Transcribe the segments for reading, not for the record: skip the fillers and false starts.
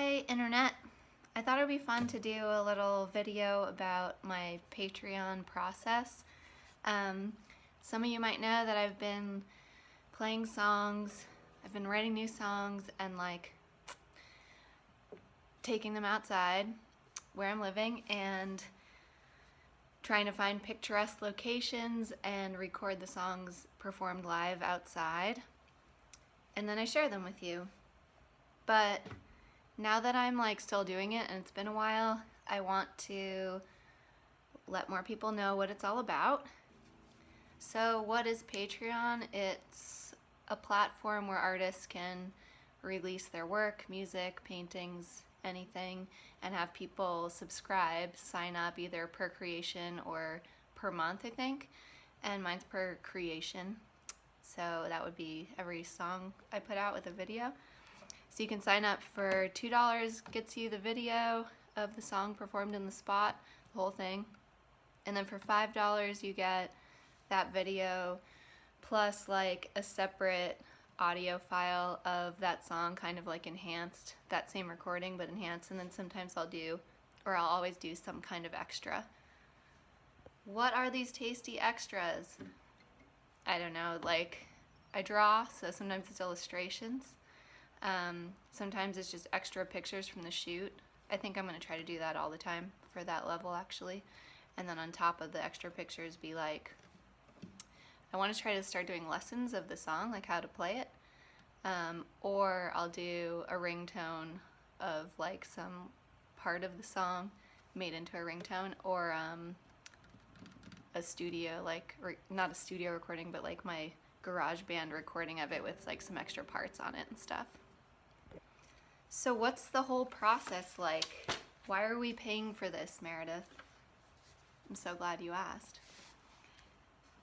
Hey Internet, I thought it would be fun to do a little video about my Patreon process. Some of you might know that I've been playing songs, I've been writing new songs and taking them outside where I'm living and trying to find picturesque locations and record the songs performed live outside, and then I share them with you. But now that I'm still doing it and it's been a while, I want to let more people know what it's all about. So what is Patreon? It's a platform where artists can release their work, music, paintings, anything, and have people subscribe, sign up either per creation or per month, I think, and mine's per creation. So that would be every song I put out with a video. So you can sign up for $2, gets you the video of the song performed in the spot, the whole thing. And then for $5 you get that video plus a separate audio file of that song, kind of enhanced, that same recording but enhanced. And then sometimes I'll always do some kind of extra. What are these tasty extras? I don't know, I draw, so sometimes it's illustrations. Sometimes it's just extra pictures from the shoot. I think I'm going to try to do that all the time for that level, actually. And then on top of the extra pictures be I want to try to start doing lessons of the song, how to play it. Or I'll do a ringtone of some part of the song made into a ringtone, or a studio, not a studio recording, but my garage band recording of it with some extra parts on it and stuff. So what's the whole process like? Why are we paying for this, Meredith? I'm so glad you asked.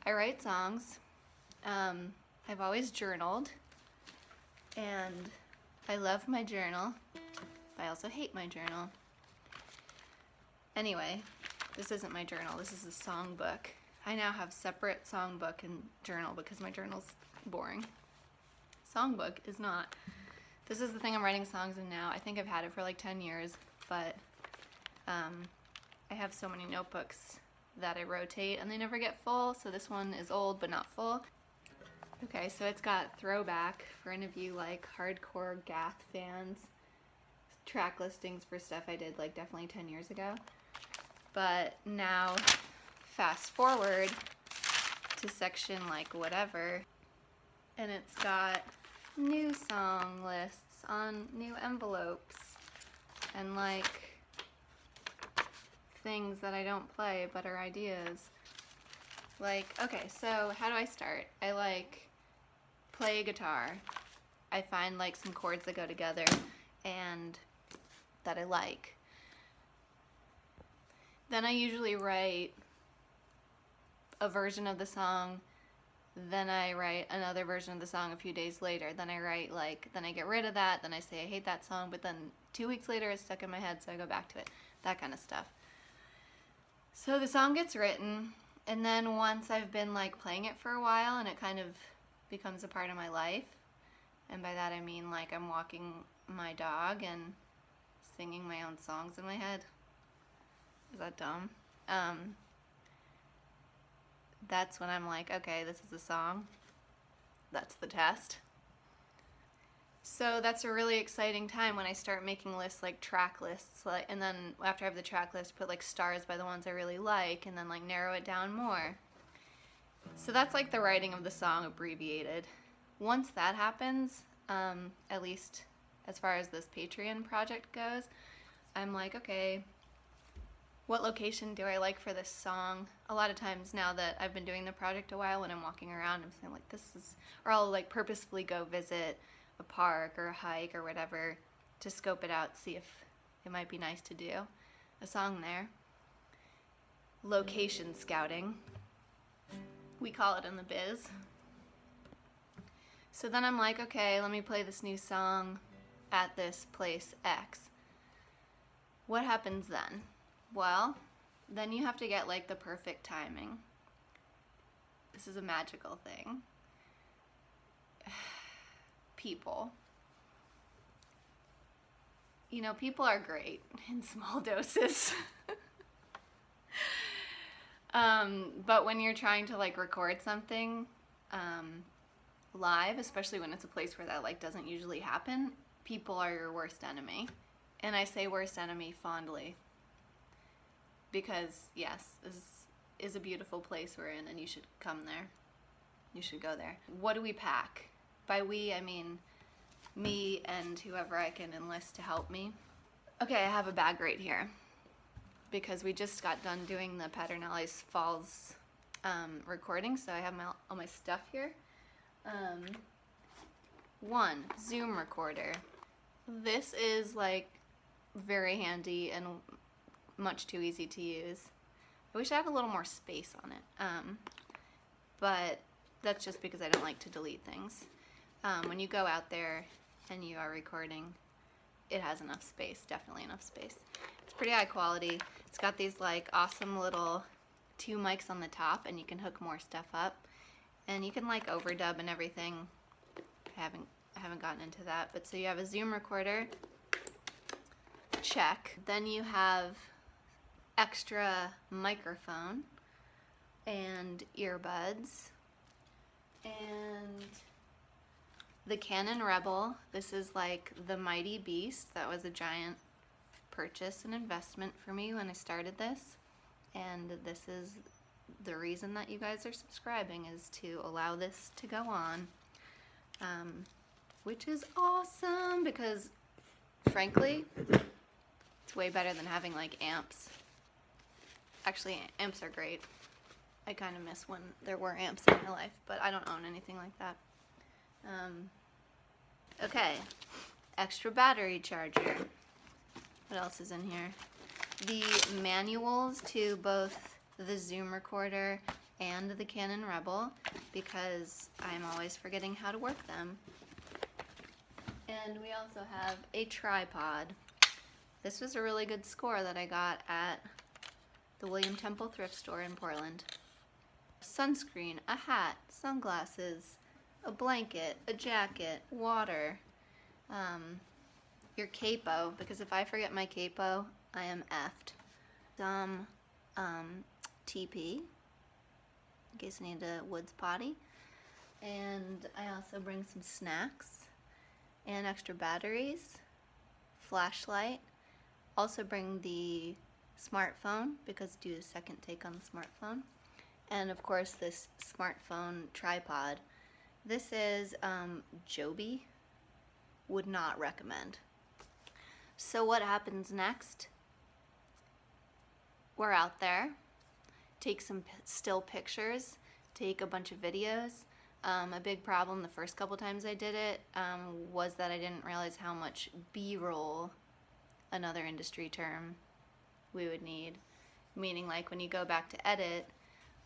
I write songs. I've always journaled, and I love my journal, but I also hate my journal. Anyway, this isn't my journal, this is a songbook. I now have separate songbook and journal because my journal's boring. Songbook is not. This is the thing I'm writing songs in now. I think I've had it for 10 years, but I have so many notebooks that I rotate and they never get full, so this one is old but not full. Okay, so it's got throwback for any of you hardcore Gath fans. Track listings for stuff I did definitely 10 years ago. But now, fast forward to section whatever, and it's got new song lists on new envelopes and things that I don't play but are ideas. Okay, so how do I start? I play guitar. I find some chords that go together and that I like. Then I usually write a version of the song, then I write another version of the song a few days later, then I write then I get rid of that, then I say I hate that song, but then 2 weeks later it's stuck in my head, so I go back to it, that kind of stuff. So the song gets written, and then once I've been playing it for a while and it kind of becomes a part of my life, and by that I mean I'm walking my dog and singing my own songs in my head. Is that dumb? That's when I'm okay, this is a song. That's the test. So that's a really exciting time when I start making lists, track lists, and then after I have the track list, put stars by the ones I really like, and then narrow it down more. So that's the writing of the song abbreviated. Once that happens, at least as far as this Patreon project goes, I'm okay, what location do I like for this song? A lot of times now that I've been doing the project a while, when I'm walking around, I'm saying this is, or I'll purposefully go visit a park or a hike or whatever to scope it out, see if it might be nice to do a song there. Location scouting, we call it in the biz. So then I'm okay, let me play this new song at this place X. What happens then? Well, then you have to get the perfect timing. This is a magical thing. people. you know, people are great in small doses. But when you're trying to like record something live, especially when it's a place where that like doesn't usually happen, people are your worst enemy. And I say worst enemy fondly because yes, this is a beautiful place we're in and you should come there. You should go there. What do we pack? By we, I mean me and whoever I can enlist to help me. Okay, I have a bag right here because we just got done doing the Paternales Falls recording, so I have all my stuff here. One, Zoom recorder. This is like very handy and much too easy to use. I wish I had a little more space on it, but that's just because I don't like to delete things. When you go out there and you are recording, it has enough space, definitely enough space. It's pretty high quality. It's got these like awesome little 2 mics on the top, and you can hook more stuff up, and you can like overdub and everything. I haven't gotten into that, but so you have a Zoom recorder, check. Then you have extra microphone and earbuds, and the Canon Rebel. This is like the mighty beast. That was a giant purchase and investment for me when I started this, and this is the reason that you guys are subscribing, is to allow this to go on, which is awesome because frankly it's way better than having like amps. Actually, amps are great. I kind of miss when there were amps in my life, but I don't own anything like that. Okay, extra battery charger. What else is in here? The manuals to both the Zoom recorder and the Canon Rebel, because I'm always forgetting how to work them. And we also have a tripod. This was a really good score that I got at the William Temple thrift store in Portland. Sunscreen, a hat, sunglasses, a blanket, a jacket, water, your capo, because if I forget my capo, I am effed. Some TP, in case I need a woods potty. And I also bring some snacks and extra batteries, flashlight. Also bring the smartphone, because do a second take on the smartphone. And of course this smartphone tripod. This is Joby. Would not recommend. So what happens next? We're out there, take some still pictures, take a bunch of videos. A big problem the first couple times I did it was that I didn't realize how much B-roll, another industry term, we would need. Meaning like when you go back to edit,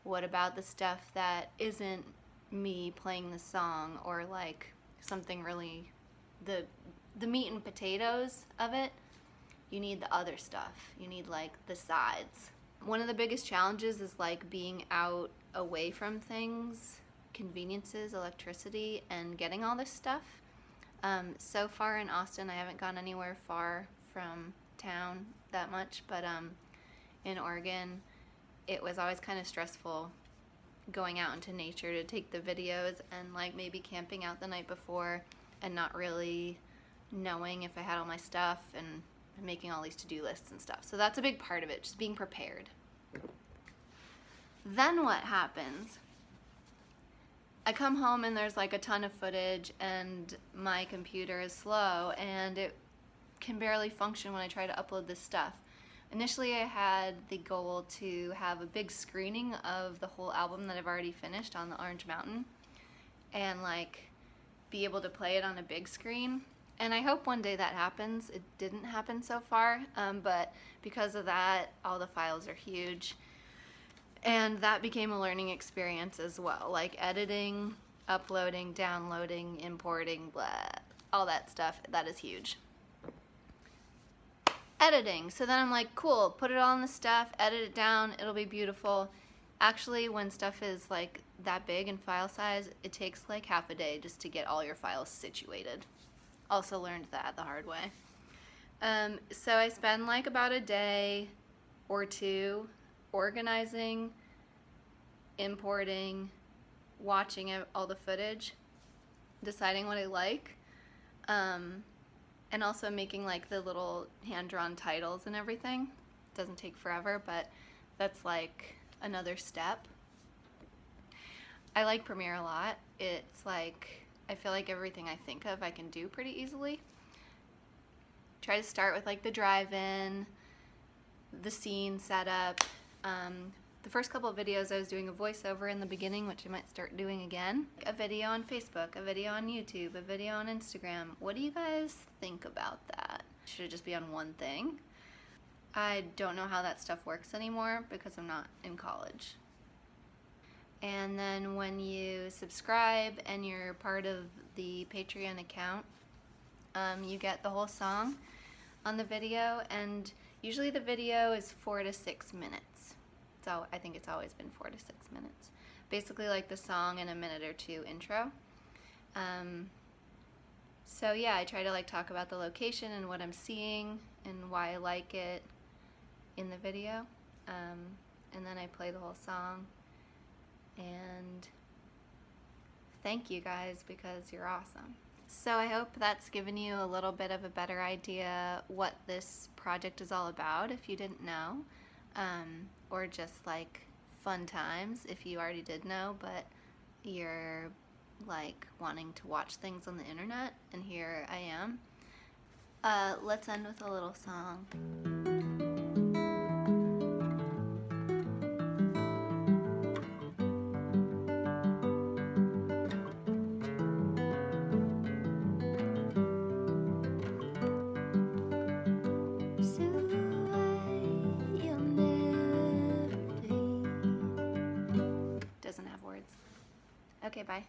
what about the stuff that isn't me playing the song, or like something really, the meat and potatoes of it? You need the other stuff. You need like the sides. One of the biggest challenges is like being out away from things, conveniences, electricity, and getting all this stuff. So far in Austin, I haven't gone anywhere far from town that much, but in Oregon, it was always kind of stressful going out into nature to take the videos, and like maybe camping out the night before and not really knowing if I had all my stuff, and making all these to-do lists and stuff. So that's a big part of it, just being prepared. Then what happens? I come home and there's like a ton of footage, and my computer is slow and it can barely function when I try to upload this stuff. Initially I had the goal to have a big screening of the whole album that I've already finished on the Orange Mountain, and like be able to play it on a big screen. And I hope one day that happens. It didn't happen so far, but because of that, all the files are huge. And that became a learning experience as well, like editing, uploading, downloading, importing, blah, all that stuff. That is huge. Editing. So then I'm like, cool, put it all in the stuff, edit it down, it'll be beautiful. Actually, when stuff is like that big in file size, it takes like half a day just to get all your files situated. Also learned that the hard way. So I spend like about a day or two organizing, importing, watching all the footage, deciding what I like, and also making like the little hand-drawn titles and everything. It doesn't take forever, but that's like another step. I like Premiere a lot. It's like, I feel like everything I think of I can do pretty easily. Try to start with like the drive-in, the scene setup. The first couple of videos I was doing a voiceover in the beginning, which I might start doing again. A video on Facebook, a video on YouTube, a video on Instagram. What do you guys think about that? Should it just be on one thing? I don't know how that stuff works anymore because I'm not in college. And then when you subscribe and you're part of the Patreon account, you get the whole song on the video, and usually the video is 4 to 6 minutes. So I think it's always been 4 to 6 minutes. Basically like the song and a minute or two intro. So yeah, I try to like talk about the location and what I'm seeing and why I like it in the video. And then I play the whole song. And thank you guys because you're awesome. So I hope that's given you a little bit of a better idea what this project is all about if you didn't know, or just like fun times if you already did know but you're like wanting to watch things on the internet, and here I am. Let's end with a little song. Doesn't have words. Okay, bye.